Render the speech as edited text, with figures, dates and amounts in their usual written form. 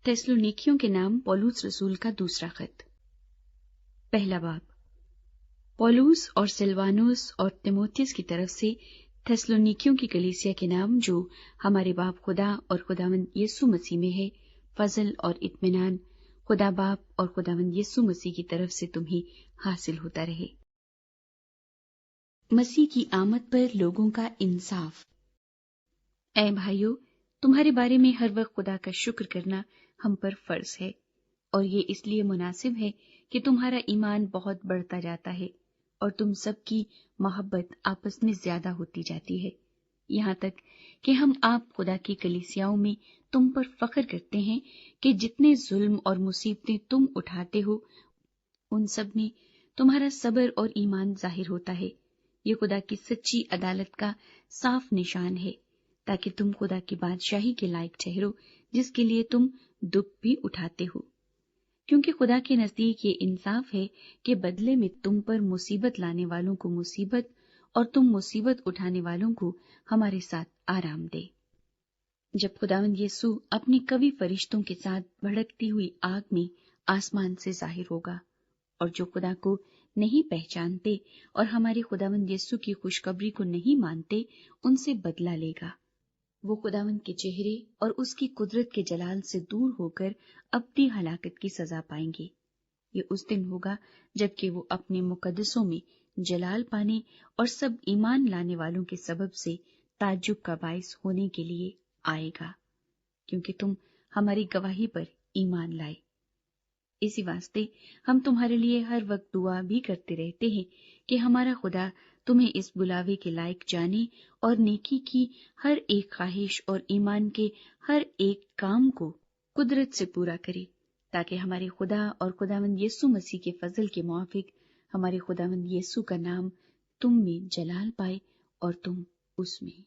थिस्सलुनीकियों के नाम पौलुस रसूल का दूसरा खत। पहला बाब। पौलुस और सिलवानुस और तीमुथियुस की तरफ से थिस्सलुनीकियों की कलीसिया के नाम जो हमारे बाप खुदा और खुदावंद यीशु मसीह में है, फजल और इत्मीनान खुदा बाप और खुदावंद यीशु मसीह की तरफ से तुम्हें हासिल होता रहे। मसीह की आमद पर लोगों का इंसाफ। ऐ भाइयों, तुम्हारे बारे में हर वक्त खुदा का शुक्र करना हम पर फर्ज है, और ये इसलिए मुनासिब है कि तुम्हारा ईमान बहुत बढ़ता जाता है और तुम सबकी मोहब्बत आपस में ज्यादा होती जाती है, यहाँ तक कि हम आप खुदा की कलीसियाओं में तुम पर फख्र करते हैं कि जितने जुल्म और मुसीबतें तुम उठाते हो उन सब में तुम्हारा सब्र और ईमान जाहिर होता है। ये खुदा की सच्ची अदालत का साफ निशान है, ताकि तुम खुदा की बादशाही के लायक ठहरो, जिसके लिए तुम दुख भी उठाते हो। क्योंकि खुदा के नजदीक ये इंसाफ है कि बदले में तुम पर मुसीबत लाने वालों को मुसीबत और तुम मुसीबत उठाने वालों को हमारे साथ आराम दे। जब खुदावंद यीशु अपने कवि फरिश्तों के साथ भड़कती हुई आग में आसमान से जाहिर होगा, और जो खुदा को नहीं पहचानते और हमारे खुदावंद यीशु की खुशखबरी को नहीं मानते उनसे बदला लेगा। वो खुदावंद के चेहरे और उसकी कुदरत के जलाल से दूर होकर अपनी हलाकत की सजा पाएंगे। ये उस दिन होगा जबकि वो अपने मुकद्दसों में जलाल पाने और सब ईमान लाने वालों के सबब से ताज्जुब का बायस होने के लिए आएगा, क्योंकि तुम हमारी गवाही पर ईमान लाए। इसी वास्ते हम तुम्हारे लिए हर वक्त दुआ भी करते रहते हैं कि हमारा खुदा तुम्हें इस बुलावे के लायक जाने और नेकी की हर एक ख्वाहिश और ईमान के हर एक काम को कुदरत से पूरा करे, ताकि हमारे खुदा और खुदावंद यीशु मसीह के फजल के मुआफिक हमारे खुदावंद यीशु का नाम तुम में जलाल पाए और तुम उसमें।